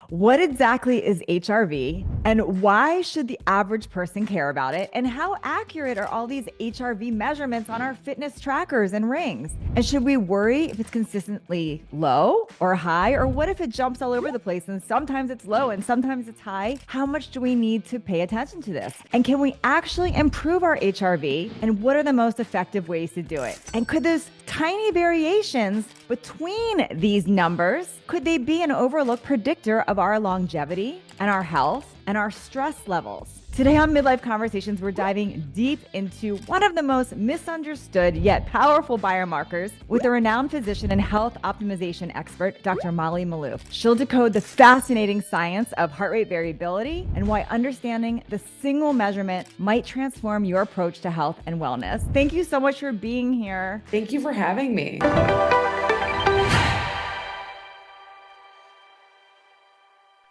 What exactly is HRV and why should the average person care about it? And how accurate are all these HRV measurements on our fitness trackers and rings? And should we worry if it's consistently low or high? Or what if it jumps all over the place and sometimes it's low and sometimes it's high? How much do we need to pay attention to this? And can we actually improve our HRV? And what are the most effective ways to do it? And could those tiny variations between these numbers, could they be an overlooked predictor of our longevity and our health and our stress levels? Today on Midlife Conversations, we're diving deep into one of the most misunderstood yet powerful biomarkers with a renowned physician and health optimization expert, Dr. Molly Maloof. She'll decode the fascinating science of heart rate variability and why understanding the single measurement might transform your approach to health and wellness. Thank you so much for being here. Thank you for having me.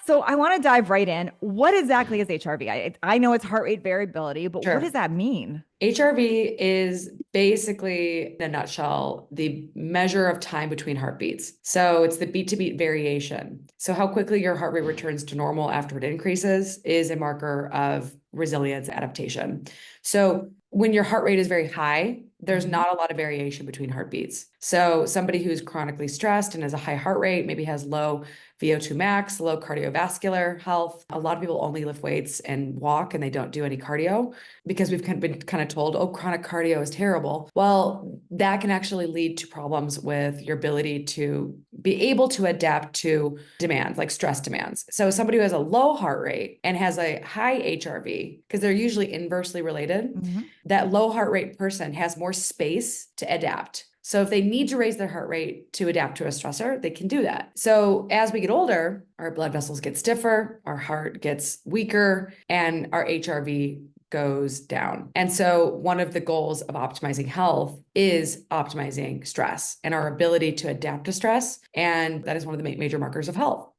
So I want to dive right in. What exactly is HRV? I know it's heart rate variability, but Sure. What does that mean? HRV is basically, in a nutshell, the measure of time between heartbeats. So it's the beat to beat variation. So how quickly your heart rate returns to normal after it increases is a marker of resilience adaptation. So when your heart rate is very high, there's not a lot of variation between heartbeats. So somebody who's chronically stressed and has a high heart rate, maybe has low VO2 max, low cardiovascular health. A lot of people only lift weights and walk and they don't do any cardio because we've been kind of told, oh, chronic cardio is terrible. Well, that can actually lead to problems with your ability to be able to adapt to demands, like stress demands. So somebody who has a low heart rate and has a high HRV, because they're usually inversely related, that low heart rate person has more space to adapt. So if they need to raise their heart rate to adapt to a stressor, they can do that. So as we get older, our blood vessels get stiffer, our heart gets weaker, and our HRV goes down. And so one of the goals of optimizing health is optimizing stress and our ability to adapt to stress. And that is one of the major markers of health.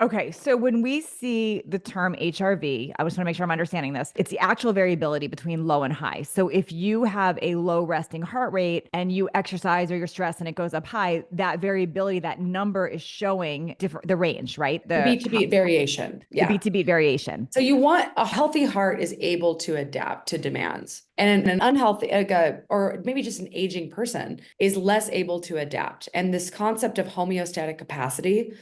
Okay. So when we see the term HRV, I just want to make sure I'm understanding this. It's the actual variability between low and high. So if you have a low resting heart rate and you exercise or you're stressed and it goes up high, that variability, that number is showing the range, right? The beat to beat variation. The beat to beat variation. So you want a healthy heart is able to adapt to demands. And an unhealthy, or maybe just an aging person is less able to adapt. And this concept of homeostatic capacity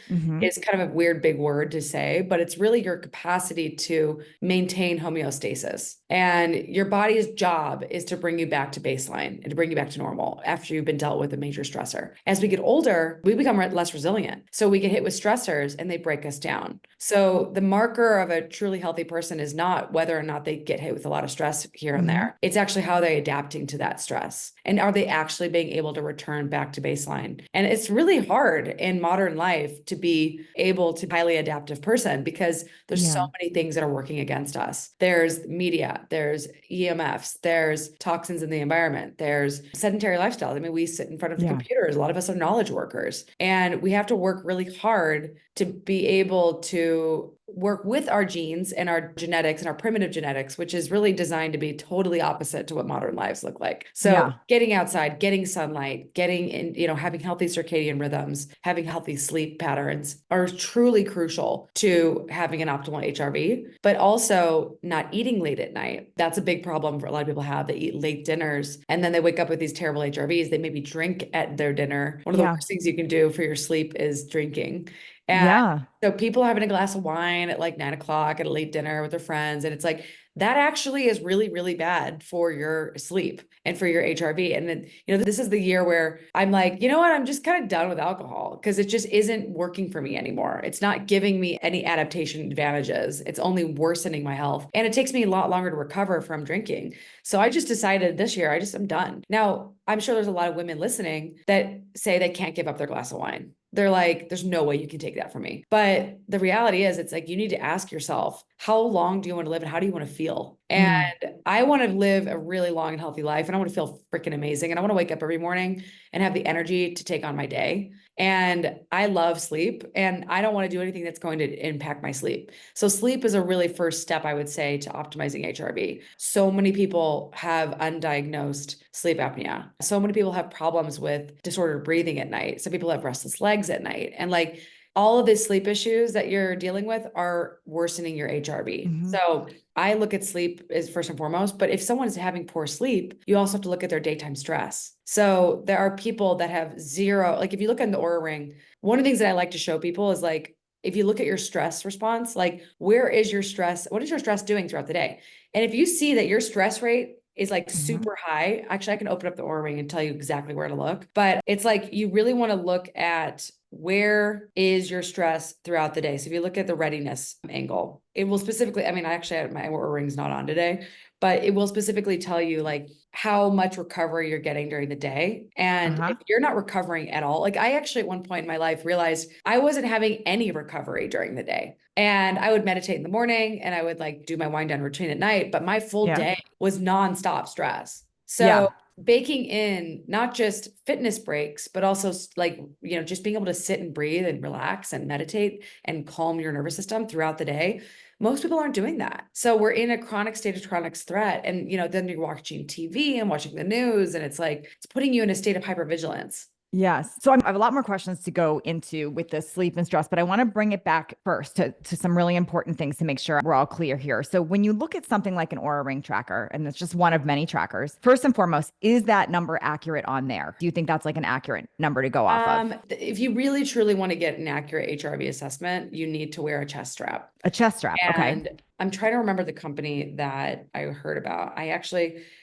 is kind of a weird big word to say, but it's really your capacity to maintain homeostasis. And your body's job is to bring you back to baseline and to bring you back to normal after you've been dealt with a major stressor. As we get older, we become less resilient. So we get hit with stressors and they break us down. So the marker of a truly healthy person is not whether or not they get hit with a lot of stress here and there. It's actually how they're adapting to that stress. And are they actually being able to return back to baseline? And it's really hard in modern life to be able to be a highly adaptive person because there's so many things that are working against us. There's media, there's EMFs, there's toxins in the environment, there's sedentary lifestyles. I mean, we sit in front of computers. A lot of us are knowledge workers, and we have to work really hard to be able to work with our genes and our genetics and our primitive genetics, which is really designed to be totally opposite to what modern lives look like. So getting outside, getting sunlight, getting in, having healthy circadian rhythms, having healthy sleep patterns are truly crucial to having an optimal HRV, but also not eating late at night. That's a big problem for a lot of people have. They eat late dinners and then they wake up with these terrible HRVs. They maybe drink at their dinner. One of the worst things you can do for your sleep is drinking. And so people having a glass of wine at like 9 o'clock at a late dinner with their friends. And it's like, that actually is really, really bad for your sleep and for your HRV. And then, this is the year where I'm like, you know what? I'm just kind of done with alcohol because it just isn't working for me anymore. It's not giving me any adaptation advantages. It's only worsening my health. And it takes me a lot longer to recover from drinking. So I just decided this year, I'm done. Now, I'm sure there's a lot of women listening that say they can't give up their glass of wine. They're like, there's no way you can take that from me. But the reality is, it's like, you need to ask yourself, how long do you want to live and how do you want to feel? And I want to live a really long and healthy life. And I want to feel freaking amazing. And I want to wake up every morning and have the energy to take on my day. And I love sleep and I don't want to do anything that's going to impact my sleep. So sleep is a really first step, I would say, to optimizing HRV. So many people have undiagnosed sleep apnea. So many people have problems with disordered breathing at night. Some people have restless legs at night. And like, all of the sleep issues that you're dealing with are worsening your HRV. Mhm. So I look at sleep as first and foremost, but if someone is having poor sleep, you also have to look at their daytime stress. So there are people that have zero, like if you look in the Aura Ring, one of the things that I like to show people is like, if you look at your stress response, like where is your stress? What is your stress doing throughout the day? And if you see that your stress rate is like Mhm. super high, actually, I can open up the Aura Ring and tell you exactly where to look. But it's like you really want to look at where is your stress throughout the day. So if you look at the readiness angle, it will specifically, I mean, I actually had my Aura Ring's not on today, but it will specifically tell you like how much recovery you're getting during the day. And Uh-huh. if you're not recovering at all, like I actually at one point in my life realized I wasn't having any recovery during the day. And I would meditate in the morning and I would like do my wind down routine at night, but my full Yeah. day was nonstop stress. So Yeah. baking in not just fitness breaks, but also like, just being able to sit and breathe and relax and meditate and calm your nervous system throughout the day. Most people aren't doing that. So we're in a chronic state of chronic threat. And, then you're watching TV and watching the news, and it's like, it's putting you in a state of hypervigilance. Yes. So I have a lot more questions to go into with the sleep and stress, but I want to bring it back first to some really important things to make sure we're all clear here. So when you look at something like an Aura Ring tracker, and it's just one of many trackers, first and foremost, is that number accurate on there? Do you think that's like an accurate number to go off of? If you really truly want to get an accurate HRV assessment, you need to wear a chest strap. A chest strap. Okay. And I'm trying to remember the company that I heard about.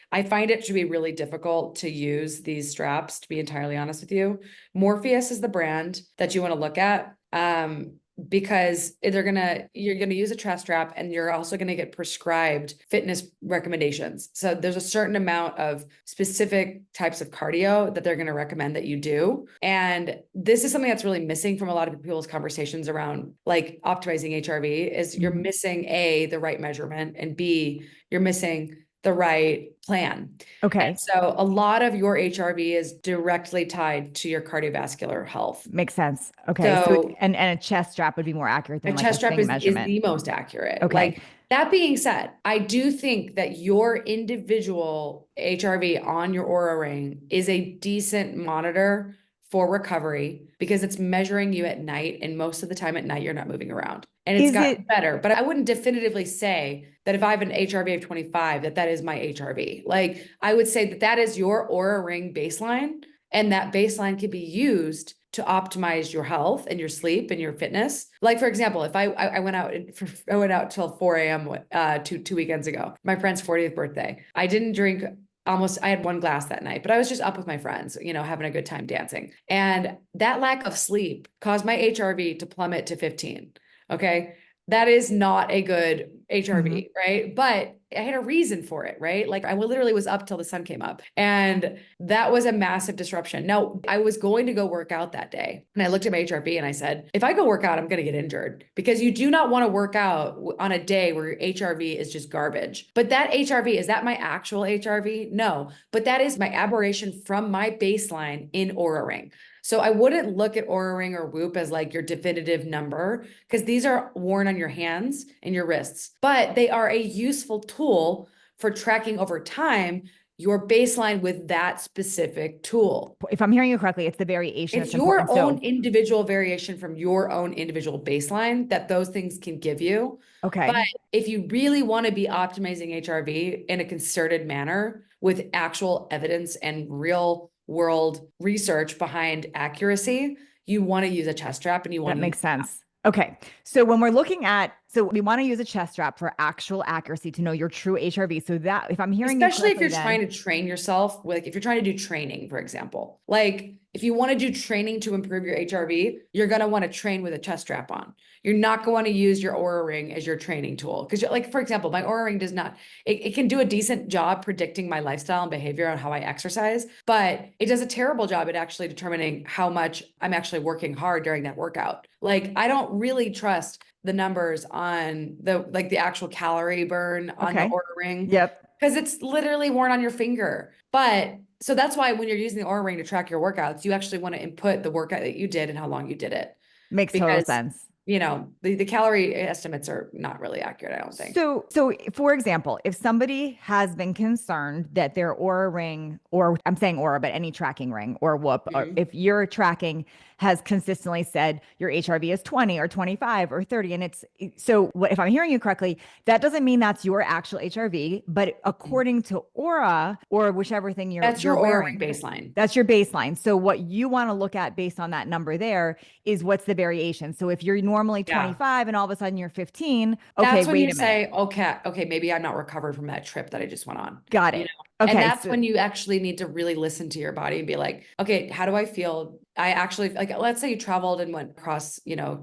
I find it to be really difficult to use these straps, to be entirely honest with you. Morpheus is the brand that you want to look at. Because you're gonna use a chest strap, and you're also gonna get prescribed fitness recommendations. So there's a certain amount of specific types of cardio that they're gonna recommend that you do. And this is something that's really missing from a lot of people's conversations around like optimizing HRV is you're Mhm. missing A, the right measurement, and B, you're missing the right plan. And Okay. so a lot of your HRV is directly tied to your cardiovascular health. Makes sense. Okay. So So and a chest strap would be more accurate a than like a chest strap thing is measurement. the most accurate. Okay. Like that being said, I do think that your individual HRV on your Aura Ring is a decent monitor for recovery because it's measuring you at night, and most of the time at night you're not moving around. And it's Is gotten it better, but I wouldn't definitively say that if I have an HRV of 25 that is my HRV. Like I would say that is your Aura Ring baseline, and that baseline can be used to optimize your health and your sleep and your fitness. Like for example, if I went out till 4 a.m. Two weekends ago, my friend's 40th birthday. I didn't drink almost, I had one glass that night, but I was just up with my friends, having a good time dancing. And that lack of sleep caused my HRV to plummet to 15. Okay. That is not a good Mhm. HRV, right? But I had a reason for it, right? Like I literally was up till the sun came up, and that was a massive disruption. Now, I was going to go work out that day, and I looked at my HRV and I said, if I go work out, I'm going to get injured, because you do not want to work out on a day where your HRV is just garbage. But that HRV, is that my actual HRV? No, but that is my aberration from my baseline in Aura Ring. So I wouldn't look at Aura Ring or Whoop as like your definitive number, because these are worn on your hands and your wrists, but they are a useful tool for tracking over time your baseline with that specific tool. If I'm hearing you correctly, it's the variation It's that's your important. own So, individual variation from your own individual baseline that those things can give you. But okay. if you really want to be optimizing HRV in a concerted manner with actual evidence and real world research behind accuracy, you want to use a chest strap, and you want That to use makes sense. Okay. So when we're looking at, so we want to use a chest strap for actual accuracy to know your true HRV. So that if I'm hearing you especially if correctly, you're then trying to train yourself, like if you're trying to do training, for example, like if you want to do training to improve your HRV, you're going to want to train with a chest strap on. You're not going to use your Aura Ring as your training tool. Because like, for example, my Aura Ring does not, it can do a decent job predicting my lifestyle and behavior on how I exercise, but it does a terrible job at actually determining how much I'm actually working hard during that workout. Like I don't really trust the numbers on the actual calorie burn on the okay. Aura Ring, Yep. because it's literally worn on your finger. But so that's why when you're using the Aura Ring to track your workouts, you actually want to input the workout that you did and how long you did it. Makes total Because sense. the calorie estimates are not really accurate, I don't think. So for example, if somebody has been concerned that their Aura ring, or I'm saying Aura, but any tracking ring or Whoop, or Mhm. if your tracking has consistently said your HRV is 20 or 25 or 30, and if I'm hearing you correctly, that doesn't mean that's your actual HRV, but according to Aura or whichever thing you're That's you're your Oura ring wearing, baseline. that's your baseline. So what you want to look at based on that number there is what's the variation. So if you're normally Yeah. 25 and all of a sudden you're 15, okay, That's when wait you a minute. say, okay, maybe I'm not recovered from that trip that I just went on, Got you it. know? And Okay. that's So when you actually need to really listen to your body and be like, okay, how do I feel? I actually, like, let's say you traveled and went across,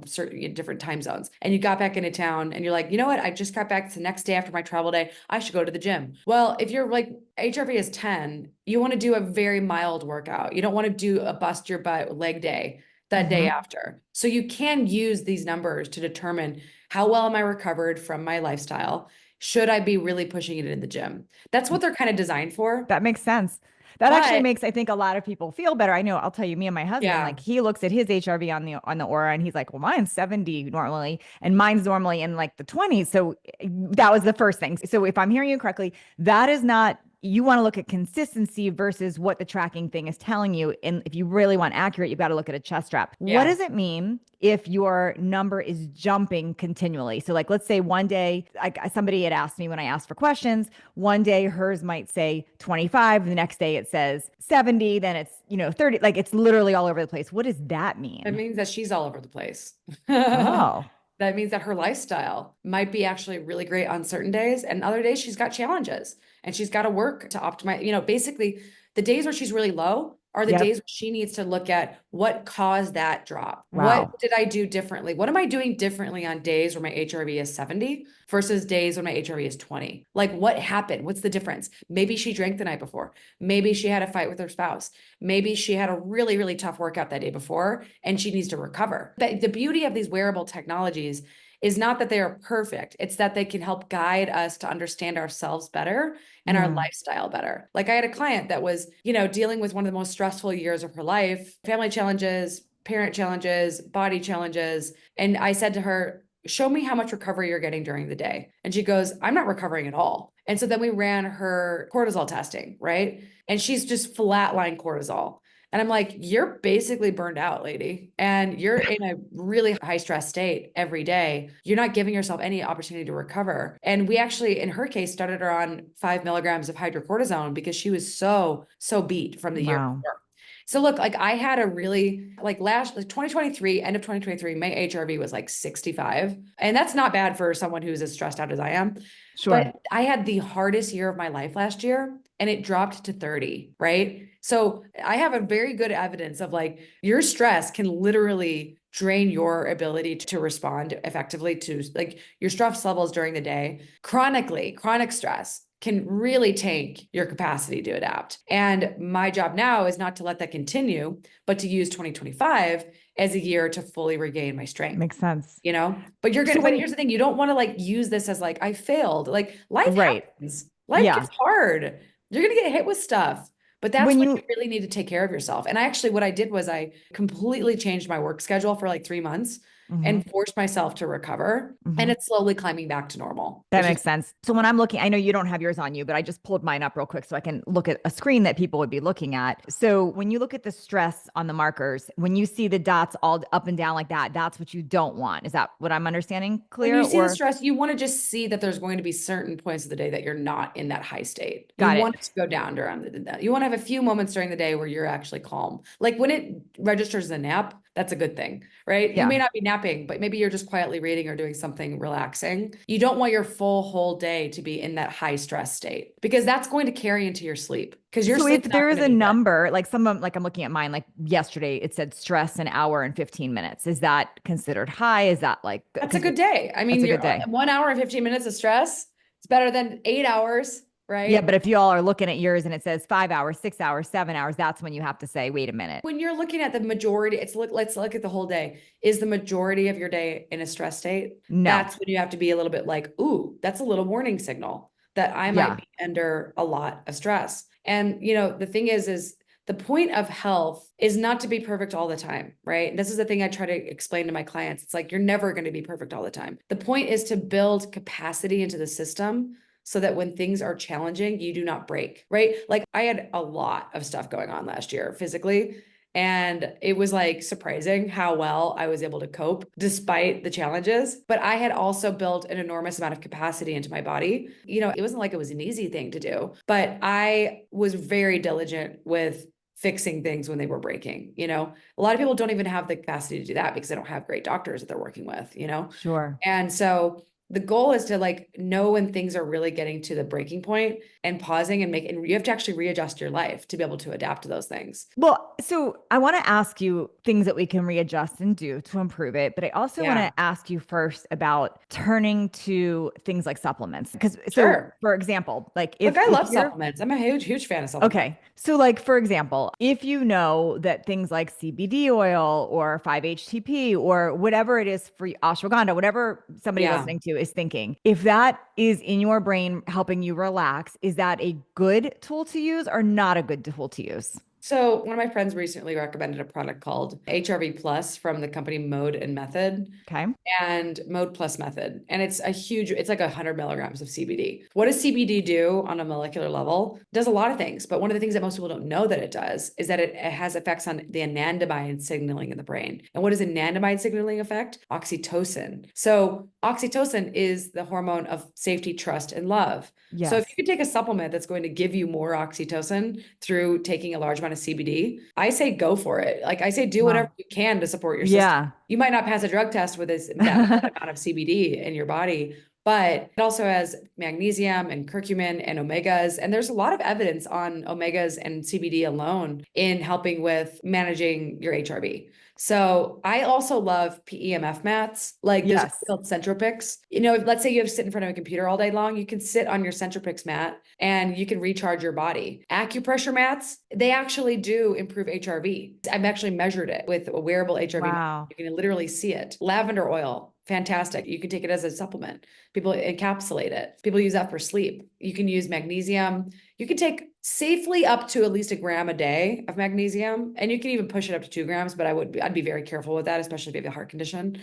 certain different time zones, and you got back into town and you're like, you know what? I just got back. It's the next day after my travel day. I should go to the gym. Well, if you're like HRV is 10, you want to do a very mild workout. You don't want to do a bust your butt leg day that day mhm. after. So you can use these numbers to determine how well am I recovered from my lifestyle? Should I be really pushing it in the gym? That's what they're kind of designed for. That makes sense. That actually But makes, I think, a lot of people feel better. I know, I'll tell you, me and my husband, yeah, like he looks at his HRV on the Aura and he's like, well, mine's 70 normally, and mine's normally in like the 20s. So that was the first thing. So if I'm hearing you correctly, that is not, you want to look at consistency versus what the tracking thing is telling you. And if you really want accurate, you've got to look at a chest strap. What yeah. does it mean if your number is jumping continually? So like, let's say one day, like somebody had asked me when I asked for questions, one day hers might say 25, the next day it says 70, then it's, 30, like it's literally all over the place. What does that That mean? means that she's all over the place. Oh, That means that her lifestyle might be actually really great on certain days, and other days she's got challenges and she's got to work to optimize. Basically, the days where she's really low are the days yep. where she needs to look at what caused that drop. What Wow. did I do differently? What am I doing differently on days where my HRV is 70 versus days when my HRV is 20? Like, what happened? What's the difference? Maybe she drank the night before. Maybe she had a fight with her spouse. Maybe she had a really, really tough workout that day before and she needs to recover. But the beauty of these wearable technologies is not that they are perfect. It's that they can help guide us to understand ourselves better and our Yeah. lifestyle better. Like I had a client that was, dealing with one of the most stressful years of her life, family challenges, parent challenges, body challenges. And I said to her, show me how much recovery you're getting during the day. And she goes, I'm not recovering at all. And so then we ran her cortisol testing, right? And she's just flatline cortisol. And I'm like, you're basically burned out, lady. And you're in a really high stress state every day. You're not giving yourself any opportunity to recover. And we actually, in her case, started her on 5 milligrams of hydrocortisone because she was so beat from the year Wow. before. So look, like I had a really like 2023, end of 2023, my HRV was like 65. And that's not bad for someone who's as stressed out as I am. Sure. But I had the hardest year of my life last year and it dropped to 30, right? So I have a very good evidence of like your stress can literally drain your ability to respond effectively to like your stress levels during the day. Chronic stress can really tank your capacity to adapt. And my job now is not to let that continue, but to use 2025 as a year to fully regain my strength. Makes sense. So But when, here's the thing, you don't want to like use this as like, I failed. Like life right. happens, life Yeah. gets hard. You're going to get hit with stuff, but that's When when you you, really need to take care of yourself. And I actually, what I did was I completely changed my work schedule for like 3 months mhm, and forced myself to recover. And mhm. it's slowly climbing back to normal, That which is makes sense. So when I'm looking, I know you don't have yours on you, but I just pulled mine up real quick so I can look at a screen that people would be looking at. So when you look at the stress on the markers, when you see the dots all up and down like that, that's what you don't want. Is that what I'm understanding when clear? you see the Or stress, you want to just see that there's going to be certain points of the day that you're not in that high state. You got it? want it to go down during you want to have a few moments during the day where you're actually calm. Like when it registers as a nap, that's a good thing, right? You Yeah. may not be napping, but maybe you're just quietly reading or doing something relaxing. You don't want your full whole day to be in that high stress state because that's going to carry into your sleep because your So if sleep's not there going is to a be good. number, like someone, like I'm looking at mine, like yesterday, it said stress an hour and 15 minutes. Is that considered high? Is that like, That's a because good day. I that's mean, a you're good day. 1 hour and 15 minutes of stress. It's better than 8 hours, Yeah. right? But if you all are looking at yours and it says 5 hours, 6 hours, 7 hours, that's when you have to say, wait a minute. When you're looking at the majority, let's look at the whole day. Is the majority of your day in a stress state? No. That's when you have to be a little bit like, ooh, that's a little warning signal that I might Yeah. be under a lot of stress. And the thing is The point of health is not to be perfect all the time, right? And this is the thing I try to explain to my clients. It's like, you're never going to be perfect all the time. The point is to build capacity into the system so that when things are challenging, you do not break, right? Like I had a lot of stuff going on last year physically. And it was like surprising how well I was able to cope despite the challenges. But I had also built an enormous amount of capacity into my body. It wasn't like it was an easy thing to do, but I was very diligent with fixing things when they were breaking. A lot of people don't even have the capacity to do that because they don't have great doctors that they're working with. Sure. And so the goal is to like know when things are really getting to the breaking point and pausing and you have to actually readjust your life to be able to adapt to those things. Well, so I want to ask you things that we can readjust and do to improve it, but I also want Yeah, to ask you first about turning to things like supplements. Because sure. for example, like Look, if I love you're supplements. I'm a huge, huge fan of supplements. okay. So, like, for example, if you know that things like CBD oil or 5-HTP or whatever it is for ashwagandha, whatever somebody Yeah. listening to is thinking, if that is in your brain helping you relax, is that a good tool to use or not a good tool to use? So one of my friends recently recommended a product called HRV Plus from the company Mode and Method. Okay. And Mode Plus Method. And it's like 100 milligrams of CBD. What does CBD do on a molecular level? It does a lot of things. But one of the things that most people don't know that it does is that it has effects on the anandamide signaling in the brain. And what is anandamide signaling effect? Oxytocin. So oxytocin is the hormone of safety, trust, and love. So if Yes. you could take a supplement that's going to give you more oxytocin through taking a large amount of CBD, I say go for it. Like I say, do whatever Wow. you can to support your system. Yeah. You might not pass a drug test with that amount of CBD in your body, but it also has magnesium and curcumin and omegas. And there's a lot of evidence on omegas and CBD alone in helping with managing your HRV. So I also love PEMF mats. Like there's Yes. called Centropix. Let's say you have to sit in front of a computer all day long, you can sit on your Centropix mat and you can recharge your body. Acupressure mats, they actually do improve HRV. I've actually measured it with a wearable HRV mat. Wow. You can literally see it. Lavender oil, fantastic. You can take it as a supplement. People encapsulate it. People use that for sleep. You can use magnesium. You can take safely up to at least a gram a day of magnesium, and you can even push it up to 2 grams. But I'd be very careful with that, especially if you have a heart condition.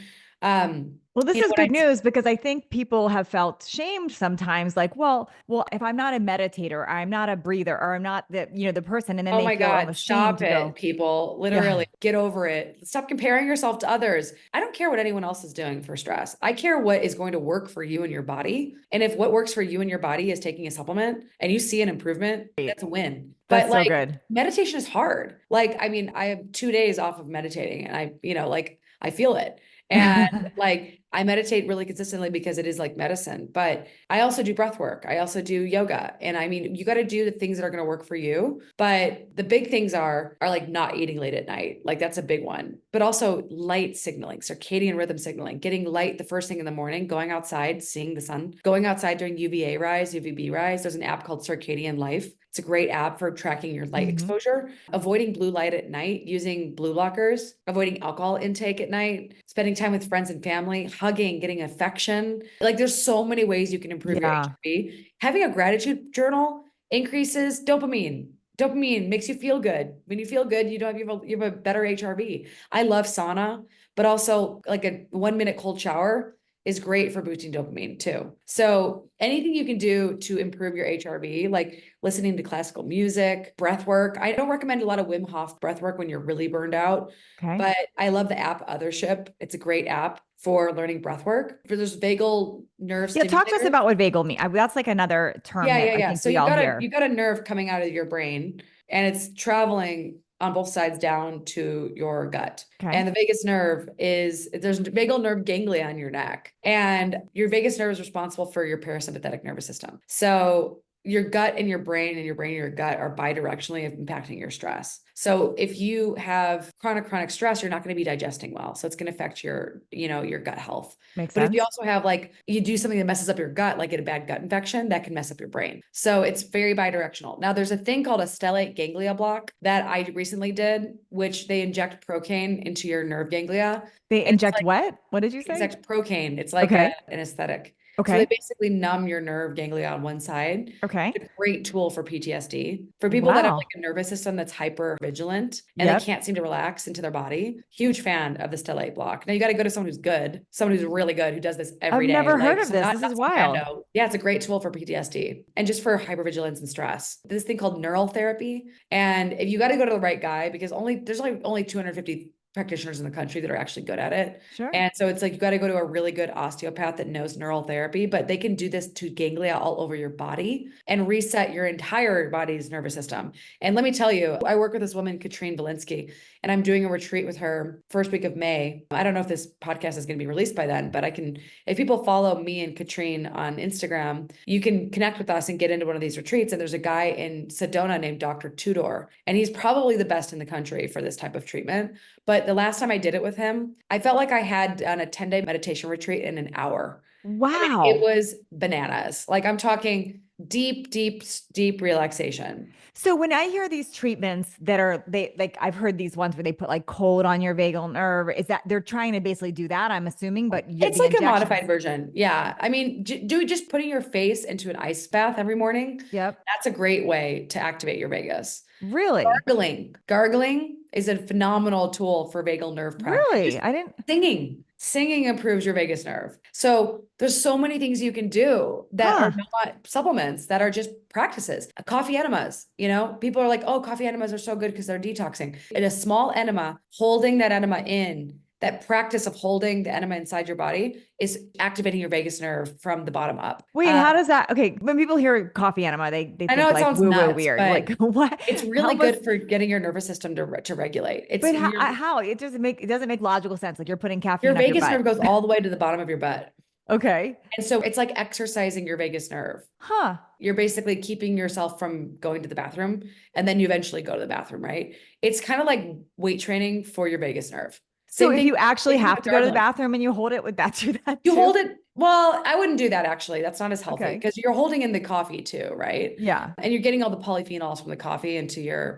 Well, this is When I good news because I think people have felt shamed sometimes, like, well, if I'm not a meditator, or I'm not a breather, or I'm not the person, and then Oh they my feel God, almost shamed stop to go, it, people. yeah, Literally, get over it. Stop comparing yourself to others. I don't care what anyone else is doing for stress. I care what is going to work for you and your body. And if what works for you and your body is taking a supplement and you see an improvement, that's a win. But that's so like good. meditation is hard. Like, I mean, I have 2 days off of meditating and I feel it. And like I meditate really consistently because it is like medicine, but I also do breath work. I also do yoga. And I mean, you got to do the things that are going to work for you. But the big things are like not eating late at night. Like that's a big one, but also light signaling, circadian rhythm signaling, getting light the first thing in the morning, going outside, seeing the sun, going outside during UVA rise, UVB rise. There's an app called Circadian Life. It's a great app for tracking your light Mhm. exposure, avoiding blue light at night, using blue blockers, avoiding alcohol intake at night, spending time with friends and family, hugging, getting affection. Like there's so many ways you can improve your Yeah, HRV. Having a gratitude journal increases dopamine. Dopamine makes you feel good. When you feel good, you have a better HRV. I love sauna, but also like a 1 minute cold shower is great for boosting dopamine too. So anything you can do to improve your HRV, like listening to classical music, breath work. I don't recommend a lot of Wim Hof breath work when you're really burned out, okay. but I love the app Othership. It's a great app for learning breath work. For those vagal nerve Yeah, talk to us stimulators. about what vagal mean. That's like another term Yeah, that yeah, I yeah. think So we all you hear. got a nerve coming out of your brain and it's traveling on both sides down to your gut. Okay. And the vagus nerve there's vagal nerve ganglia on your neck. And your vagus nerve is responsible for your parasympathetic nervous system. So your gut and your brain and your brain and your gut are bidirectionally impacting your stress. So if you have chronic stress, you're not going to be digesting well. So it's going to affect your gut health. Makes But if you sense. also have like you do something that messes up your gut, like get a bad gut infection, that can mess up your brain. So it's very bidirectional. Now there's a thing called a stellate ganglia block that I recently did, which they inject procaine into your nerve ganglia. They And it's inject like what? What did you say? inject procaine. It's like Okay. an aesthetic. So they Okay. basically numb your nerve ganglia on one side. Okay. It's a great tool for PTSD. For people that have Wow. like a nervous system that's hyper vigilant and they Yep. can't seem to relax into their body, huge fan of the stellate block. Now you got to go to someone who's good, someone who's really good, who does this I've every day. never heard Like, of so this. not, This not is some wild. rando. Yeah, it's a great tool for PTSD and just for hypervigilance and stress. This thing called neural therapy. And if you got to go to the right guy, because there's only 250 practitioners in the country that are actually good at it. Sure. And so it's like you got to go to a really good osteopath that knows neural therapy, but they can do this to ganglia all over your body and reset your entire body's nervous system. And let me tell you, I work with this woman, Katrine Valinsky, and I'm doing a retreat with her first week of May. I don't know if this podcast is going to be released by then, but if people follow me and Katrine on Instagram, you can connect with us and get into one of these retreats. And there's a guy in Sedona named Dr. Tudor, and he's probably the best in the country for this type of treatment. But the last time I did it with him, I felt like I had done a 10-day meditation retreat in an hour. I mean, it Wow. was bananas. Like I'm talking deep, deep, deep relaxation. So when I hear these treatments that are they like I've heard these ones where they put like cold on your vagal nerve, is that they're trying to basically do that, I'm assuming, but It's the like a injections. modified version. Yeah. I mean, just putting your face into an ice bath every morning, Yep. that's a great way to activate your vagus. Really? Gargling is a phenomenal tool for vagal nerve practice. Really? Just I didn't. singing improves your vagus nerve. So there's so many things you can do that Huh. are not supplements, that are just practices. Coffee enemas, people are like, oh, coffee enemas are so good because they're detoxing. And a small enema, holding that enema in, that practice of holding the enema inside your body is activating your vagus nerve from the bottom up. Wait, how does that? Okay, when people hear coffee enema, they I know think it like sounds woo woo nuts, weird. but Like what? it's really Help us. good for getting your nervous system to regulate. But how? It doesn't make logical sense. Like you're putting Your caffeine up your vagus butt. nerve goes all the way to the bottom of your butt. Okay. And so it's like exercising your vagus nerve. Huh. You're basically keeping yourself from going to the bathroom, and then you eventually go to the bathroom, right? It's kind of like weight training for your vagus nerve. So Same if thing, you actually same thing have with to go to the gargling. bathroom and you hold it, would that do that You too? hold it. Well, I wouldn't do that actually. That's not as healthy Okay. because you're holding in the coffee too, right? Yeah. And you're getting all the polyphenols from the coffee into your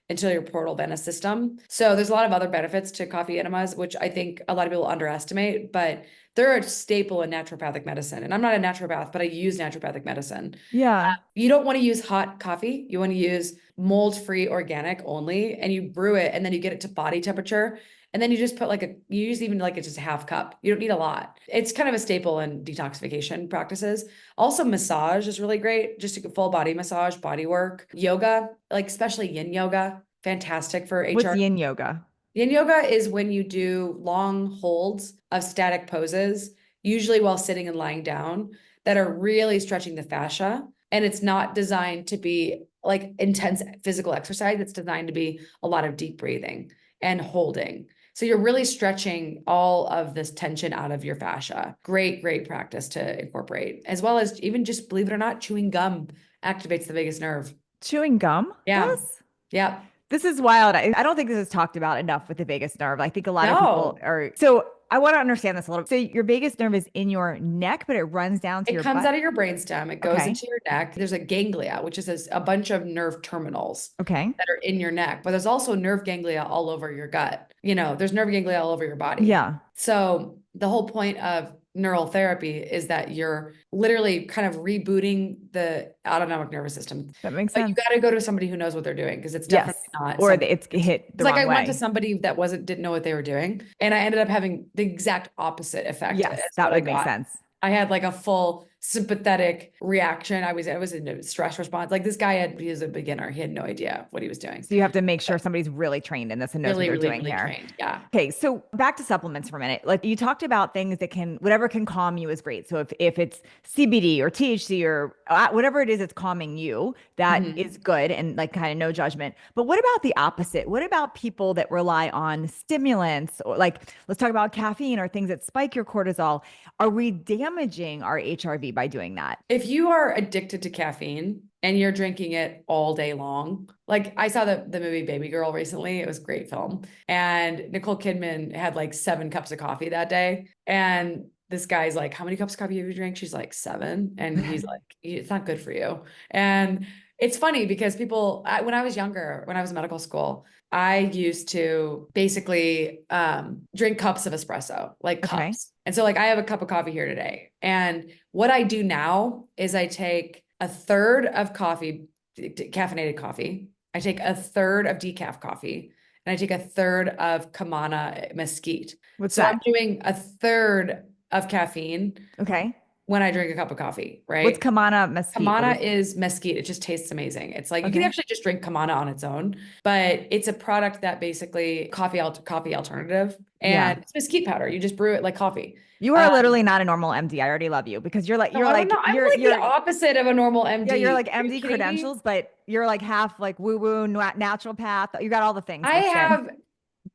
portal venous system. So there's a lot of other benefits to coffee enemas, which I think a lot of people underestimate, but they're a staple in naturopathic medicine. And I'm not a naturopath, but I use naturopathic medicine. Yeah. You don't want to use hot coffee. You want to use mold-free organic only, and you brew it and then you get it to body temperature. And then you just put you use even like it's just a half cup. You don't need a lot. It's kind of a staple in detoxification practices. Also, massage is really great. Just a full body massage, body work, yoga, like especially yin yoga, fantastic for What's HR. yin yoga? Yin yoga is when you do long holds of static poses, usually while sitting and lying down, that are really stretching the fascia. And it's not designed to be like intense physical exercise. It's designed to be a lot of deep breathing and holding. So you're really stretching all of this tension out of your fascia. Great, great practice to incorporate, as well as even just believe it or not, chewing gum activates the vagus nerve. Chewing gum Yeah. does? Yeah. This is wild. I don't think this is talked about enough with the vagus nerve. I think a lot of people No, are. So I want to understand this a little. So your vagus nerve is in your neck, but it runs down to it your comes butt. out of your brainstem. It goes Okay. into your neck. There's a ganglia, which is a bunch of nerve terminals Okay. that are in your neck, but there's also nerve ganglia all over your gut. There's nerve ganglia all over your body. Yeah. So the whole point of neural therapy is that you're literally kind of rebooting the autonomic nervous system. That makes But you sense. got to go to somebody who knows what they're doing because it's definitely Yes. not Or something. it's hit It's the like wrong I went to way. somebody that didn't know what they were doing, and I ended up having the exact opposite effect as Yes, that what I would make got. sense. I had like a full sympathetic reaction. I was in a stress response. Like this guy he was a beginner. He had no idea what he was doing. So you have to make sure somebody's really trained in this and knows what Really, they're really, doing really here. trained. Yeah. Okay, so back to supplements for a minute. Like you talked about things that whatever can calm you is great. So if it's CBD or THC or whatever it is that's calming you, that Mhm. is good and like kind of no judgment. But what about the opposite? What about people that rely on stimulants or like let's talk about caffeine or things that spike your cortisol? Are we damaging our HRV by doing that? If you are addicted to caffeine and you're drinking it all day long, like I saw the movie Baby Girl recently, it was a great film. And Nicole Kidman had like 7 cups of coffee that day. And this guy's like, how many cups of coffee have you drank? She's like 7. And he's like, it's not good for you. And it's funny because when I was younger, when I was in medical school, I used to basically drink cups of espresso, like Okay. cups. And so like I have a cup of coffee here today. And what I do now is I take a third of coffee, caffeinated coffee. I take a third of decaf coffee, and I take a third of Kamana mesquite. What's So I'm that? doing a third of caffeine Okay. when I drink a cup of coffee, What's right? Kamana mesquite? What Kamana is, is mesquite. It just tastes amazing. It's like you can okay. actually just drink Kamana on its own, but it's a product that basically coffee alternative, Yeah. and it's mesquite powder. You just brew it like coffee. You are literally not a normal MD. I already love you because No, I'm not. I'm like the opposite of a normal yeah, you're MD. like Are you MD kidding me? credentials, but you're like half like woo woo naturopath. You got all the things I mixed in. have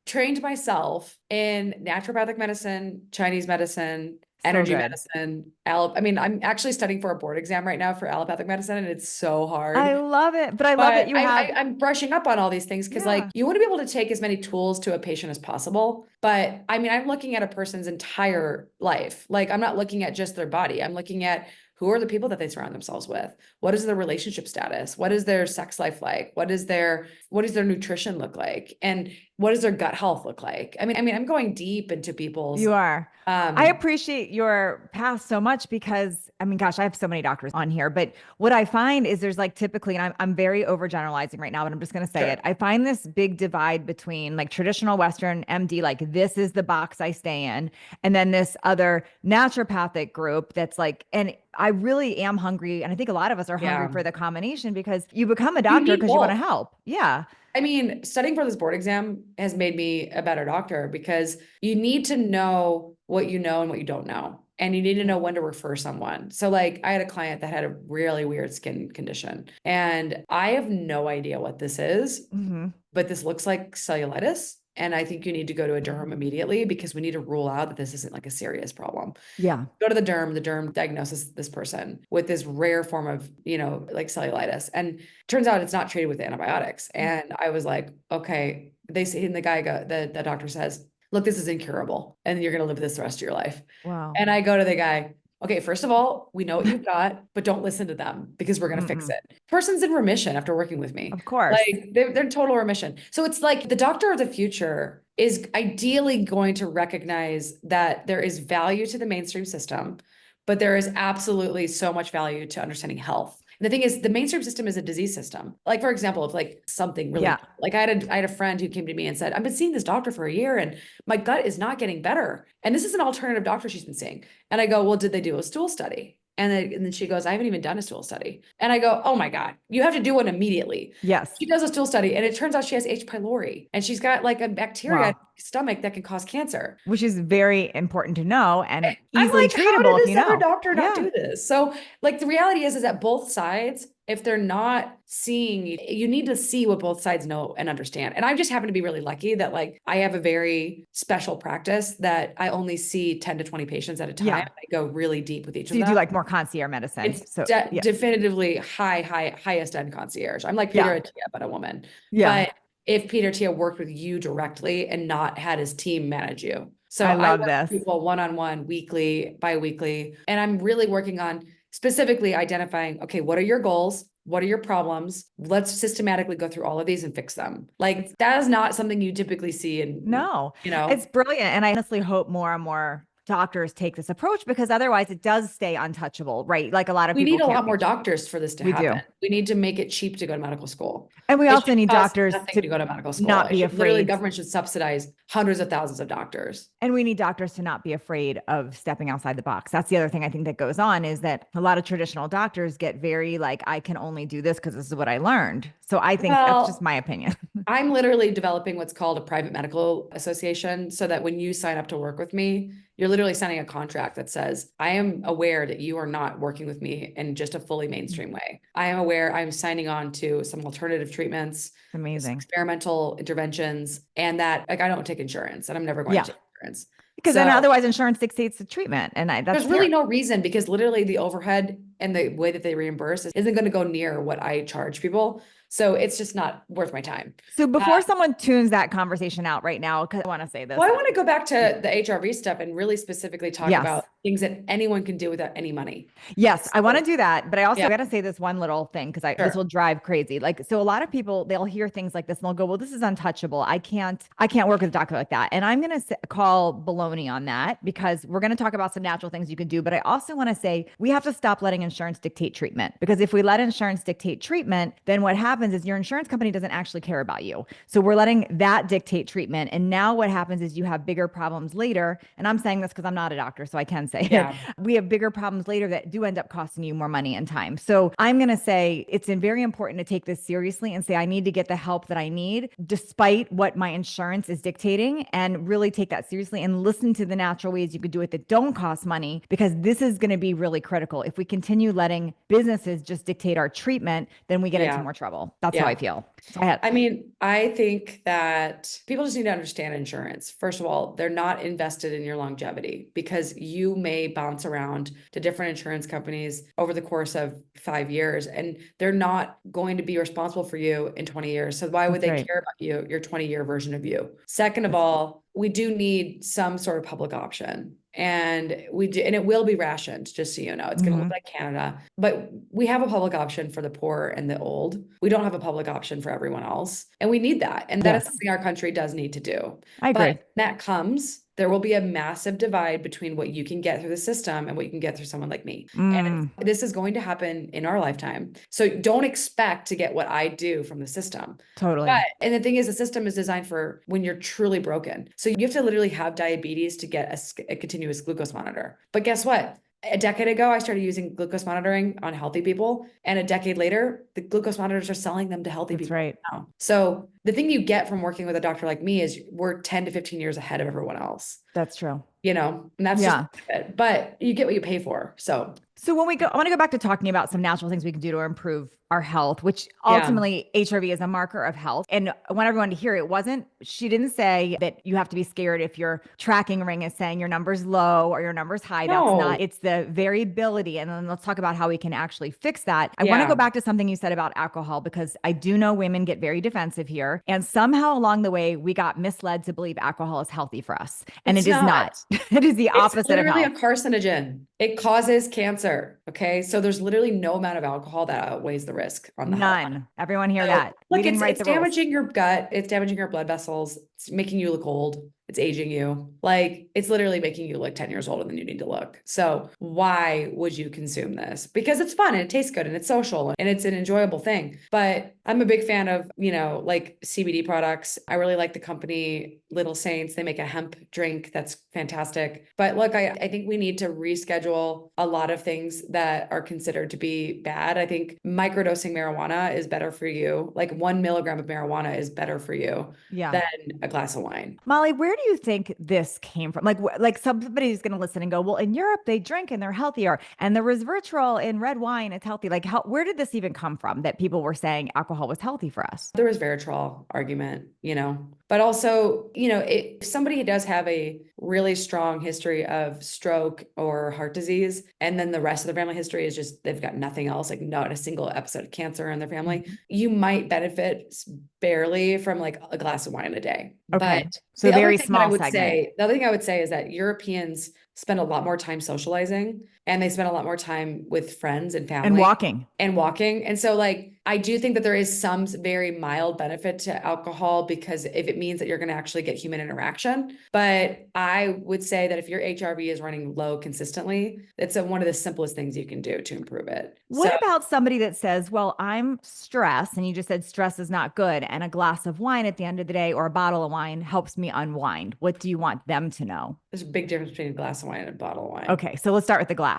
trained myself in naturopathic medicine, Chinese medicine, So energy good. medicine. I mean, I'm actually studying for a board exam right now for allopathic medicine, and it's so I hard. love it. But I love that But you have, I'm brushing up on all these things because like yeah. you want to be able to take as many tools to a patient as possible. But I mean, I'm looking at a person's entire life. Like I'm not looking at just their body. I'm looking at who are the people that they surround themselves with? What is their relationship status? What is their sex life like? What does their nutrition look like? And what does their gut health look like? I mean, I'm going deep into people's You are. I um appreciate your path so much because I mean, gosh, I have so many doctors on here, but what I find is there's like typically, and I'm very overgeneralizing right now, but I'm just going to say it. sure. I find this big divide between like traditional Western MD, like this is the box I stay in, and then this other naturopathic group that's like, and I really am hungry, and I think a lot of us are hungry Yeah. for the combination because you become a You doctor need because you want to both. help. Yeah. I mean, studying for this board exam has made me a better doctor because you need to know what you know and what you don't know. And you need to know when to refer someone. So, like, I had a client that had a really weird skin condition, and I have no idea what this is, Hmm. but this looks like cellulitis. And I think you need to go to a derm immediately because we need to rule out that this isn't like a serious problem. Yeah. Go to the derm diagnoses this person with this rare form of, like cellulitis. And turns out it's not treated with antibiotics. And I was like, okay, they say, and the doctor says, look, this is incurable and you're going to live this the rest of your life. Wow. And I go to the guy, okay, first of all, we know what you've got, but don't listen to them because we're going to fix Mm-mm. it. Person's in remission after working with me. Of course. Like they're in total remission. So it's like the doctor of the future is ideally going to recognize that there is value to the mainstream system, but there is absolutely so much value to understanding health. And the thing is, the mainstream system is a disease system. Like, for example, if like something really, Yeah. like I had a friend who came to me and said, I've been seeing this doctor for a year and my gut is not getting better. And this is an alternative doctor she's been seeing. And I go, well, did they do a stool study? And then she goes, I haven't even done a stool study. And I go, oh my God, you have to do one immediately. Yes. She does a stool study and it turns out she has H. pylori and she's got like a bacteria in Wow. her stomach that can cause cancer. Which is very important to know and I'm easily like, how did treatable if you this other know. doctor not Yeah. do this? So, like, the reality is that both sides, if they're not seeing, you need to see what both sides know and understand. And I just happen to be really lucky that, like, I have a very special practice that I only see 10 to 20 patients at a time. Yeah. I go really deep with each So of you do them. like more concierge medicine. It's So yeah. definitively highest end concierge. I'm like Peter Yeah. Attia, but a woman. Yeah. But if Peter Attia worked with you directly and not had his team manage you. So I I love work with this. people one-on-one, weekly, bi-weekly, and I'm really working on specifically identifying, okay, what are your goals? What are your problems? Let's systematically go through all of these and fix them. Like It's that is not something you typically see in, no, you know, it's brilliant. And I honestly hope more and more doctors take this approach because otherwise it does stay untouchable, right? Like a lot of we people need a can't lot more reach. doctors for this to We happen. do. We need to make it cheap to go to medical school. And we It also should need cost doctors nothing to to go to medical school. not It be should literally, afraid. government should subsidize hundreds of thousands of doctors. And we need doctors to not be afraid of stepping outside the box. That's the other thing I think that goes on is that a lot of traditional doctors get very like, I can only do this because this is what I learned. So I think that's just Well, my opinion. I'm literally developing what's called a private medical association so that when you sign up to work with me, you're literally signing a contract that says, I am aware that you are not working with me in just a fully mainstream way. I am aware I'm signing on to some alternative treatments, It's some amazing. experimental interventions, and that like I don't take insurance and I'm never going Yeah. to take insurance. Because then So otherwise insurance dictates the treatment. And that's there's really terrible. no reason because literally the overhead and the way that they reimburse isn't going to go near what I charge people. So it's just not worth my time. So before someone tunes that conversation out right now, because I want to say this. Well, I want to go back to the HRV stuff and really specifically talk Yes. about things that anyone can do without any money. Yes, I want to do that, but I also Yeah. got to say this one little thing because this Sure. will drive crazy. Like, so a lot of people they'll hear things like this and they'll go, "Well, this is untouchable. I can't work with a doctor like that." And I'm going to call baloney on that because we're going to talk about some natural things you can do. But I also want to say we have to stop letting insurance dictate treatment, because if we let insurance dictate treatment, then what happens is your insurance company doesn't actually care about you. So we're letting that dictate treatment, and now what happens is you have bigger problems later. And I'm saying this because I'm not a doctor, so I can say it. We have bigger problems later that do end up costing you more money and time. So I'm going to say it's very important to take this seriously and say, I need to get the help that I need, despite what my insurance is dictating, and really take that seriously and listen to the natural ways you could do it that don't cost money, because this is going to be really critical. If we continue letting businesses just dictate our treatment, then we get into more trouble. That's how I feel. So I mean, I think that people just need to understand insurance. First of all, they're not invested in your longevity, because you may bounce around to different insurance companies over the course of 5 years, and they're not going to be responsible for you in 20 years. So why would they care about you, your 20-year version of you? Second of all, we do need some sort of public option. And we do, and it will be rationed, just so you know. It's going to look like Canada, but we have a public option for the poor and the old. We don't have a public option for everyone else. And we need that. And that is something our country does need to do. I agree. But that comes, there will be a massive divide between what you can get through the system and what you can get through someone like me. And this is going to happen in our lifetime. So don't expect to get what I do from the system. Totally. And the thing is, the system is designed for when you're truly broken. So you have to literally have diabetes to get a continuous glucose monitor. But guess what? A decade ago, I started using glucose monitoring on healthy people. And a decade later, the glucose monitors are selling them to healthy people now. So the thing you get from working with a doctor like me is we're 10 to 15 years ahead of everyone else. That's true. You know, and that's just it. But you get what you pay for. So when we go, I want to go back to talking about some natural things we can do to improve our health, which ultimately HRV is a marker of health. And I want everyone to hear she didn't say that you have to be scared if your tracking ring is saying your number's low or your number's high. No. That's not, it's the variability. And then let's talk about how we can actually fix that. I want to go back to something you said about alcohol, because I do know women get very defensive here. And somehow along the way, we got misled to believe alcohol is healthy for us. And it is not. It is the opposite of health. It's literally a carcinogen. It causes cancer. Okay. So there's literally no amount of alcohol that outweighs the risk on the None. health. Everyone hear that. Look, it's damaging your gut. It's damaging your blood vessels. It's making you look old. It's aging you. Like, it's literally making you look 10 years older than you need to look. So why would you consume this? Because it's fun and it tastes good and it's social and it's an enjoyable thing. But I'm a big fan of, like CBD products. I really like the company Little Saints. They make a hemp drink that's fantastic. But look, I think we need to reschedule a lot of things that are considered to be bad. I think microdosing marijuana is better for you. Like 1 milligram of marijuana is better for you than a glass of wine. Molly, where do you think this came from? Like somebody's going to listen and go, well, in Europe, they drink and they're healthier. And the resveratrol in red wine, it's healthy. Like, where did this even come from that people were saying alcohol was healthy for us? The resveratrol argument, but also, if somebody does have a really strong history of stroke or heart disease, and then the rest of the family history is just, they've got nothing else, like not a single episode of cancer in their family, you might benefit barely from like a glass of wine a day. Okay. But so very small the other thing I would say is that Europeans spend a lot more time socializing, and they spend a lot more time with friends and family and walking. And so like, I do think that there is some very mild benefit to alcohol, because if it means that you're going to actually get human interaction. But I would say that if your HRV is running low consistently, it's one of the simplest things you can do to improve it. What about somebody that says, well, I'm stressed, and you just said stress is not good, and a glass of wine at the end of the day or a bottle of wine helps me unwind? What do you want them to know? There's a big difference between a glass of wine and a bottle of wine. Okay. So let's start with the glass.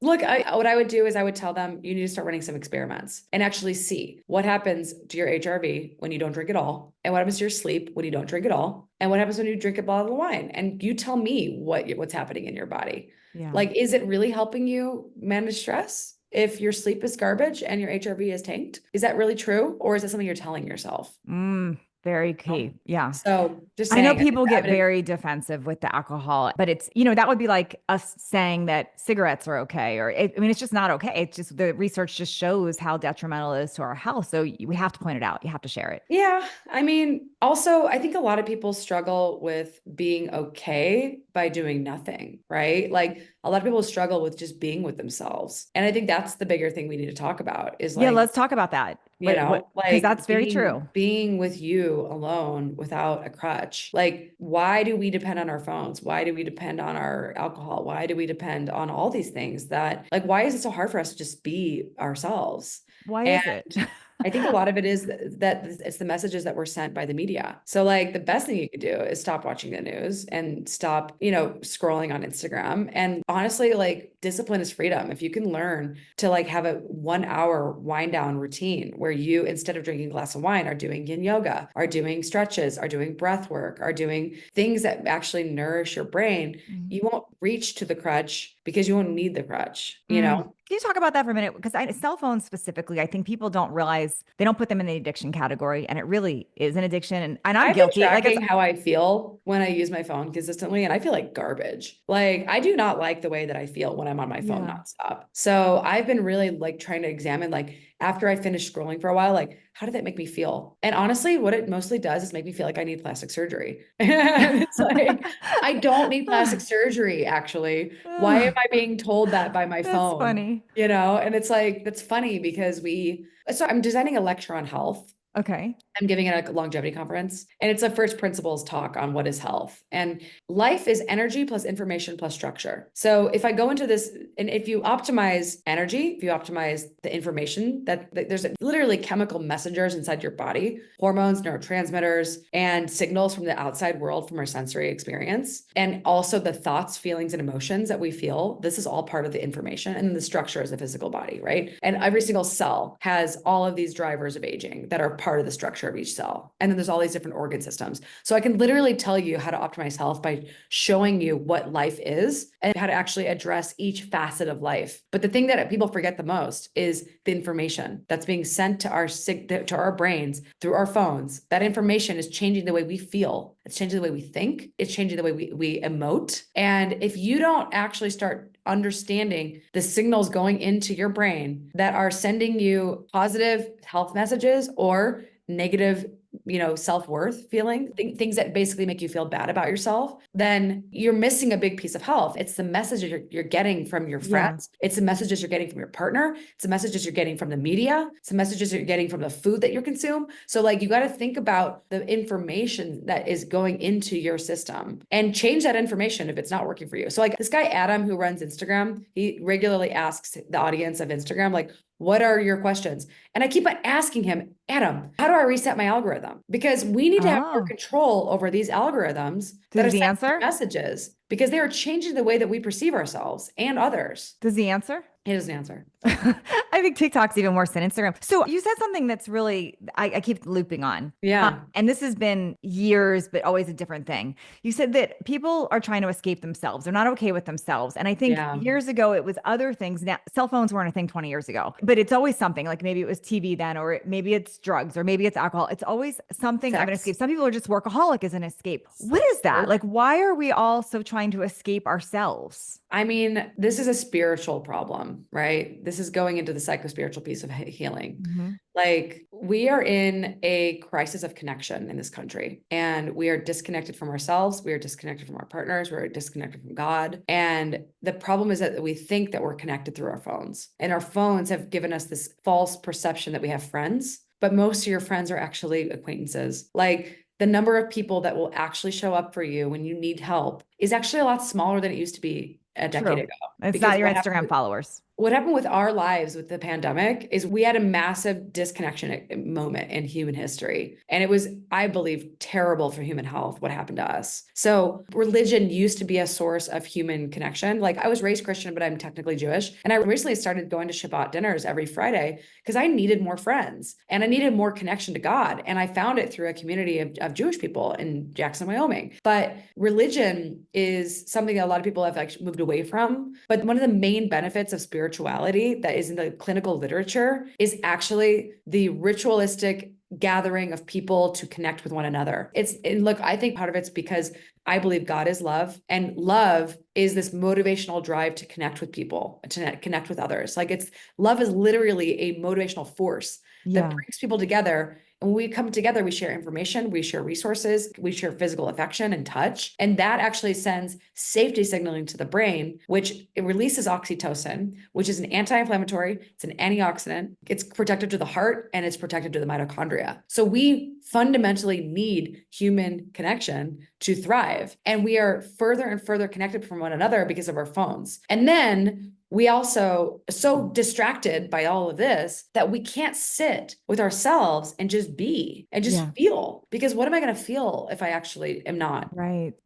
Look, what I would do is I would tell them, you need to start running some experiments and actually see what happens to your HRV when you don't drink at all, and what happens to your sleep when you don't drink at all, and what happens when you drink a bottle of wine. And you tell me what's happening in your body. Like, is it really helping you manage stress? If your sleep is garbage and your HRV is tanked, is that really true? Or is it something you're telling yourself? Very know? key. Yeah. So just I know saying, I think people the get evidence, very defensive with the alcohol, but it's, that would be like us saying that cigarettes are okay, or I mean, it's just not okay. It's just the research just shows how detrimental it is to our health. So we have to point it out. You have to share it. yeah. I mean, also, I think a lot of people struggle with being okay by doing nothing, right? Like a lot of people struggle with just being with themselves. And I think that's the bigger thing we need to talk about is Yeah, like, let's talk about that. Because like that's very true. being with you alone without a crutch. Like, why do we depend on our phones? Why do we depend on our alcohol? Why do we depend on all these things that, like, why is it so hard for us to just be ourselves? Why And is it? I think a lot of it is that it's the messages that were sent by the media. So like the best thing you could do is stop watching the news and stop, scrolling on Instagram. And honestly, like discipline is freedom. If you can learn to like have a 1 hour wind down routine where you, instead of drinking a glass of wine, are doing yin yoga, are doing stretches, are doing breath work, are doing things that actually nourish your brain, you won't reach to the crutch because you won't need the crutch, you Mm. know? Can you talk about that for a minute? Because cell phones specifically, I think people don't realize they don't put them in the addiction category, and it really is an addiction. And I'm I've been guilty. Like it's tracking how I feel when I use my phone consistently, and I feel like garbage. Like I do not like the way that I feel when I'm on my phone yeah. nonstop. So I've been really like trying to examine, like after I finish scrolling for a while, like how did that make me feel? And honestly, what it mostly does is make me feel like I need plastic surgery. And it's like, I don't need plastic surgery, actually. Why am I being told that by my That's phone? funny. And it's like, that's funny because so I'm designing a lecture on health. Okay. I'm giving it a longevity conference, and it's a first principles talk on what is health. And life is energy plus information plus structure. So if I go into this, and if you optimize energy, if you optimize the information that there's literally chemical messengers inside your body, hormones, neurotransmitters, and signals from the outside world from our sensory experience, and also the thoughts, feelings, and emotions that we feel. This is all part of the information, and the structure is the physical body, right? And every single cell has all of these drivers of aging that are part of the structure of each cell. And then there's all these different organ systems. So I can literally tell you how to optimize health by showing you what life is and how to actually address each facet of life. But the thing that people forget the most is the information that's being sent to our brains through our phones. That information is changing the way we feel. It's changing the way we think. It's changing the way we emote. And if you don't actually start understanding the signals going into your brain that are sending you positive health messages or negative, self-worth feeling, things that basically make you feel bad about yourself, then you're missing a big piece of health. It's the messages you're getting from your Yeah. friends. It's the messages you're getting from your partner. It's the messages you're getting from the media. It's the messages you're getting from the food that you consume. So like, you got to think about the information that is going into your system and change that information if it's not working for you. So like this guy, Adam, who runs Instagram, he regularly asks the audience of Instagram, like, what are your questions? And I keep on asking him, Adam, how do I reset my algorithm? Because we need to have more Oh, control over these algorithms that are does he sending answer? messages because they are changing the way that we perceive ourselves and others. Does he answer? He doesn't answer. I think TikTok's even worse than Instagram. So you said something that's really, I keep looping on. Yeah. And this has been years, but always a different thing. You said that people are trying to escape themselves. They're not okay with themselves. And I think Yeah. years ago, it was other things. Now, cell phones weren't a thing 20 years ago, but it's always something like maybe it was TV then, or maybe it's drugs, or maybe it's alcohol. It's always something of an Sex. escape. Some people are just workaholic as an escape. What is that? Work. Like, why are we all so trying to escape ourselves? I mean, this is a spiritual problem, right? This is going into the psycho-spiritual piece of healing. Mhm. Like, we are in a crisis of connection in this country, and we are disconnected from ourselves. We are disconnected from our partners. We're disconnected from God. And the problem is that we think that we're connected through our phones, and our phones have given us this false perception that we have friends, but most of your friends are actually acquaintances. Like, the number of people that will actually show up for you when you need help is actually a lot smaller than it used to be a decade True. ago. It's Because not your Instagram followers. what happened with our lives with the pandemic is we had a massive disconnection moment in human history. And it was, I believe, terrible for human health, what happened to us. So religion used to be a source of human connection. Like, I was raised Christian, but I'm technically Jewish. And I recently started going to Shabbat dinners every Friday because I needed more friends and I needed more connection to God. And I found it through a community of Jewish people in Jackson, Wyoming. But religion is something that a lot of people have like moved away from. But one of the main benefits of spirituality that is in the clinical literature is actually the ritualistic gathering of people to connect with one another. And look, I think part of it's because I believe God is love, and love is this motivational drive to connect with people, to connect with others. Like love is literally a motivational force that brings people together. And when we come together, we share information, we share resources, we share physical affection and touch. And that actually sends safety signaling to the brain, which it releases oxytocin, which is an anti-inflammatory, it's an antioxidant, it's protective to the heart, and it's protective to the mitochondria. So we fundamentally need human connection to thrive. And we are further and further connected from one another because of our phones. And then we also so distracted by all of this that we can't sit with ourselves and just be and just feel, because what am I going to feel if I actually am not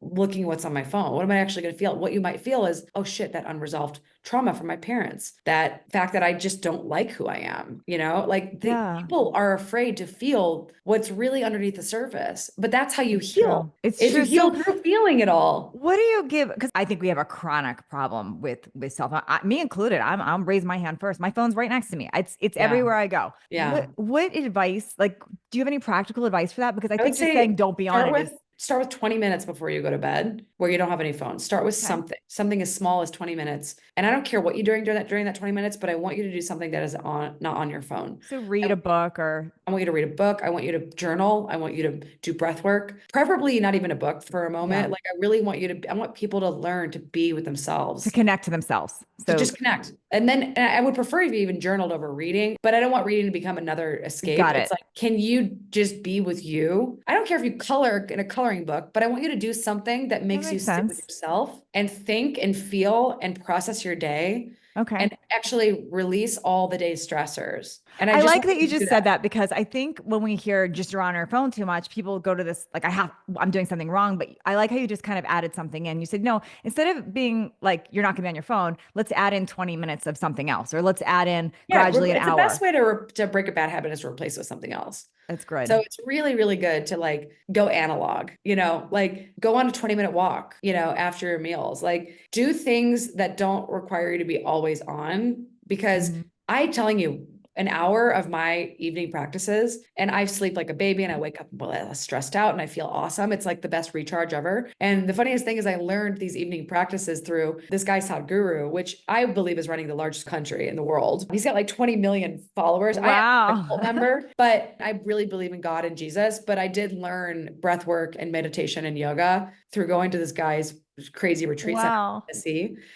looking at what's on my phone? What am I actually going to feel? What you might feel is, oh shit, that unresolved trauma from my parents, that fact that I just don't like who I am, like people are afraid to feel what's really underneath the surface, but that's how you heal. It's true. You heal So through feeling it all. What do you give? Because I think we have a chronic problem with cell phone, me included. I'm raising my hand first. My phone's right next to me. It's everywhere I go. Yeah. What advice, like, do you have any practical advice for that? Because I think would just say saying don't be on it is start with 20 minutes before you go to bed where you don't have any phone. Start with something as small as 20 minutes. And I don't care what you're doing during that 20 minutes, but I want you to do something that is not on your phone. So read a book, or I want you to read a book. I want you to journal. I want you to do breath work, preferably not even a book for a moment. Like I really want I want people to learn to be with themselves, to connect to themselves. So just connect. And then I would prefer if you even journaled over reading, but I don't want reading to become another escape. It's like, can you just be with you? I don't care if you color in a coloring book, but I want you to do something that makes you sit with yourself and think and feel and process your day. And actually release all the day's stressors. And I like that you just said that, because I think when we hear just you're on your phone too much, people go to this, like, I'm doing something wrong. But I like how you just kind of added something in. You said, no, instead of being like, you're not gonna be on your phone, let's add in 20 minutes of something else, or let's add in gradually an hour. The best way to break a bad habit is to replace it with something else. That's good. So it's really, really good to like go analog, like go on a 20-minute walk, after your meals, like do things that don't require you to be always on, because I'm telling you, an hour of my evening practices and I sleep like a baby and I wake up stressed out and I feel awesome. It's like the best recharge ever. And the funniest thing is I learned these evening practices through this guy, Sadhguru, which I believe is running the largest country in the world. He's got like 20 million followers. Wow. I'm a cult member, but I really believe in God and Jesus. But I did learn breath work and meditation and yoga through going to this guy's crazy retreats. Wow.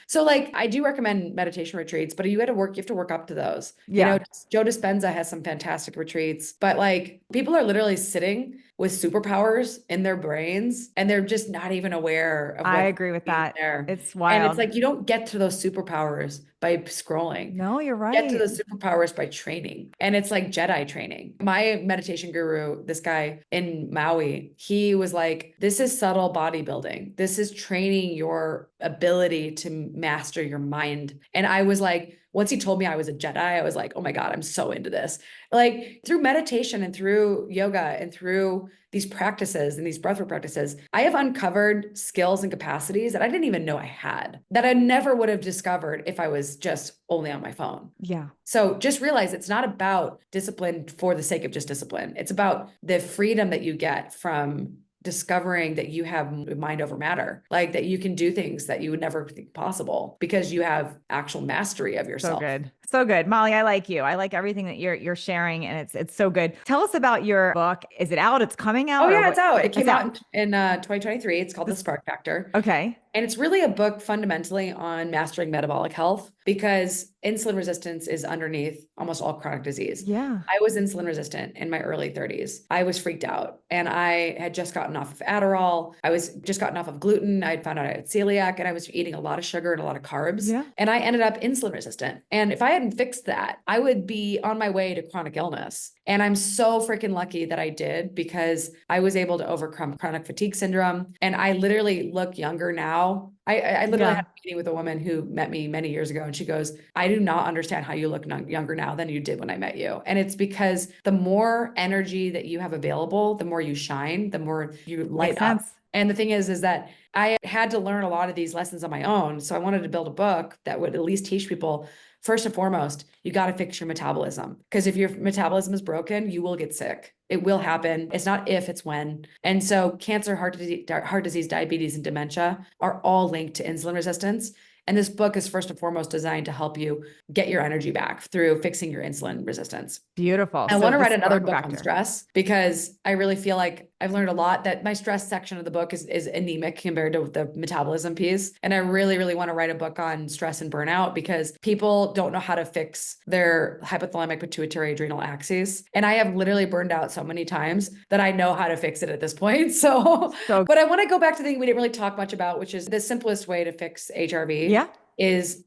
So like I do recommend meditation retreats, but you have to work up to those. Joe Dispenza has some fantastic retreats, but like people are literally sitting with superpowers in their brains and they're just not even aware of I agree with that. It's wild. And it's like you don't get to those superpowers by scrolling. No, you're right. Get to those superpowers by training. And it's like Jedi training. My meditation guru, this guy in Maui, he was like, this is subtle bodybuilding. This is training your ability to master your mind. And I was like, once he told me I was a Jedi, I was like, oh my God, I'm so into this. Like through meditation and through yoga and through these practices and these breathwork practices, I have uncovered skills and capacities that I didn't even know I had, that I never would have discovered if I was just only on my phone. Yeah. So just realize it's not about discipline for the sake of just discipline. It's about the freedom that you get from discovering that you have mind over matter, like that you can do things that you would never think possible because you have actual mastery of yourself. So good. So good. Molly, I like you. I like everything that you're sharing, and it's so good. Tell us about your book. Is it out? It's coming out? Oh yeah, it's out. It came out in 2023. It's called The Spark Factor. Okay. And it's really a book fundamentally on mastering metabolic health, because insulin resistance is underneath almost all chronic disease. Yeah. I was insulin resistant in my early 30s. I was freaked out and I had just gotten off of Adderall. I was just gotten off of gluten. I had found out I had celiac and I was eating a lot of sugar and a lot of carbs. Yeah. And I ended up insulin resistant. And if I hadn't fixed that, I would be on my way to chronic illness. And I'm so freaking lucky that I did, because I was able to overcome chronic fatigue syndrome. And I literally look younger now. I literally had a meeting with a woman who met me many years ago, and she goes, I do not understand how you look younger now than you did when I met you. And it's because the more energy that you have available, the more you shine, the more you light up. And the thing is that I had to learn a lot of these lessons on my own. So I wanted to build a book that would at least teach people first and foremost, you got to fix your metabolism, because if your metabolism is broken, you will get sick. It will happen. It's not if, it's when. And so cancer, heart disease, diabetes, and dementia are all linked to insulin resistance. And this book is first and foremost designed to help you get your energy back through fixing your insulin resistance. Beautiful. I want to write another book on stress, because I really feel like I've learned a lot, that my stress section of the book is anemic compared to the metabolism piece. And I really, really want to write a book on stress and burnout, because people don't know how to fix their hypothalamic pituitary adrenal axes. And I have literally burned out so many times that I know how to fix it at this point. So but I want to go back to the thing we didn't really talk much about, which is the simplest way to fix HRV. Yeah. Is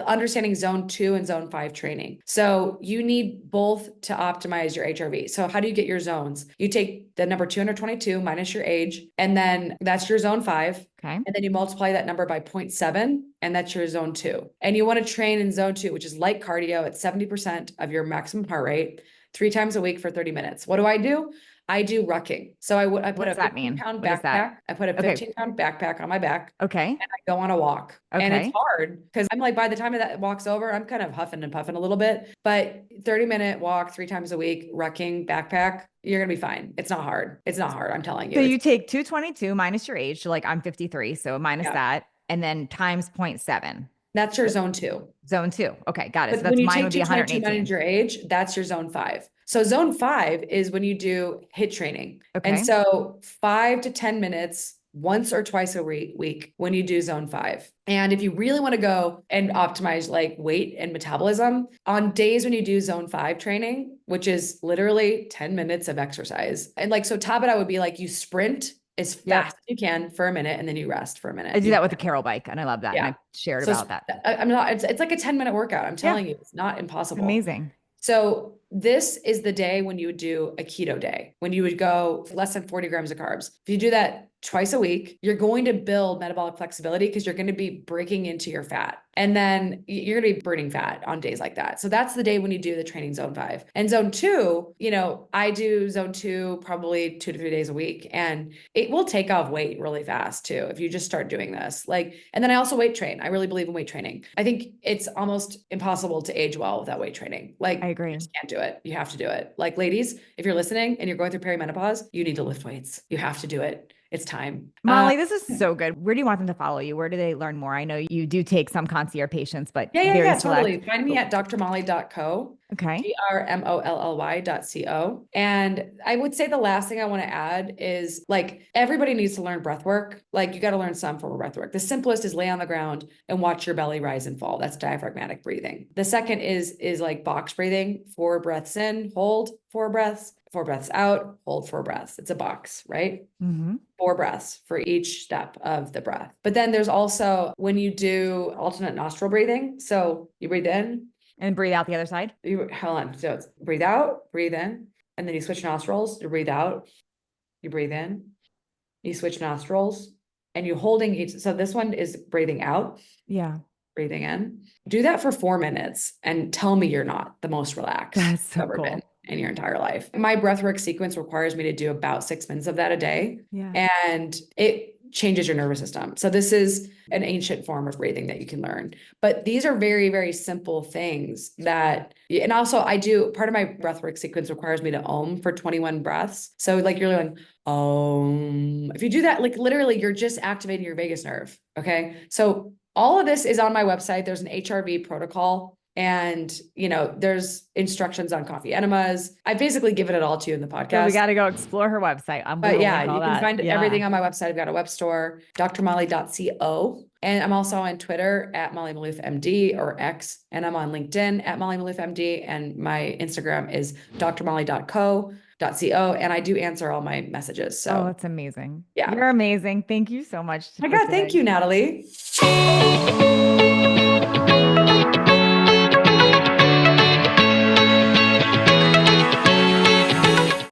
understanding zone 2 and zone 5 training. So you need both to optimize your HRV. So how do you get your zones? You take the number 222 minus your age, and then that's your zone 5. Okay. And then you multiply that number by 0.7, and that's your zone 2. And you want to train in zone 2, which is light cardio at 70% of your maximum heart rate, 3 times a week for 30 minutes. What do? I do rucking. So I put a 15-pound backpack. I put a 15-pound backpack on my back. Okay. And I go on a walk. Okay. And it's hard, because I'm like, by the time that walk's over, I'm kind of huffing and puffing a little bit. But 30-minute walk 3 times a week, rucking, backpack, you're going to be fine. It's not hard. It's not hard. I'm telling you. So you take 222 minus your age. So like I'm 53. So minus that, and then times 0.7. That's your zone 2. Zone 2. Okay. Got it. But So that's when you mine take would be 118. minus your age, that's your zone 5. So zone 5 is when you do HIIT training. Okay. And so 5 to 10 minutes once or twice a week when you do zone 5. And if you really want to go and optimize like weight and metabolism, on days when you do zone 5 training, which is literally 10 minutes of exercise. And like, so top it out would be like you sprint as fast as you can for a minute, and then you rest for a minute. I do that with the Carol bike, and I love that. Yeah. And I shared about that. I'm not, it's like a 10-minute workout. I'm telling you, it's not impossible. Amazing. So this is the day when you would do a keto day, when you would go less than 40 grams of carbs. If you do that twice a week, you're going to build metabolic flexibility, because you're going to be breaking into your fat. And then you're going to be burning fat on days like that. So that's the day when you do the training zone 5. And zone 2, I do zone 2 probably 2 to 3 days a week. And it will take off weight really fast too, if you just start doing this. And then I also weight train. I really believe in weight training. I think it's almost impossible to age well without weight training. I agree. You just can't do it. You have to do it. Ladies, if you're listening and you're going through perimenopause, you need to lift weights. You have to do it. It's time. Molly, this is so good. Where do you want them to follow you? Where do they learn more? I know you do take some concierge patients, but yeah, totally. Find me at drmolly.co. Okay. drmolly.co. And I would say the last thing I want to add is everybody needs to learn breath work. You got to learn some form of breath work. The simplest is lay on the ground and watch your belly rise and fall. That's diaphragmatic breathing. The second is box breathing. 4 breaths in, hold 4 breaths. 4 breaths out, hold 4 breaths. It's a box, right? Mm-hmm. 4 breaths for each step of the breath. But then there's also when you do alternate nostril breathing. So you breathe in and breathe out the other side. Hold on. So it's breathe out, breathe in, and then you switch nostrils. You breathe out, you breathe in, you switch nostrils, and you holding each. So this one is breathing out. Yeah. Breathing in. Do that for 4 minutes and tell me you're not the most relaxed. That's so cool. Been in your entire life. My breathwork sequence requires me to do about 6 minutes of that a day. Yeah. And it changes your nervous system. So this is an ancient form of breathing that you can learn. But these are very, very simple things and also part of my breathwork sequence requires me to om for 21 breaths. So you're going, om. If you do that, literally you're just activating your vagus nerve. Okay. So all of this is on my website. There's an HRV protocol. And, there's instructions on coffee enemas. I've basically given it all to you in the podcast. So we got to go explore her website. But yeah, you can find everything on my website. I've got a web store, drmolly.co. And I'm also on Twitter at Molly Maloof MD or X. And I'm on LinkedIn at Molly Maloof MD. And my Instagram is drmolly.co. And I do answer all my messages. So that's amazing. Yeah. You're amazing. Thank you so much. Thank you, Natalie.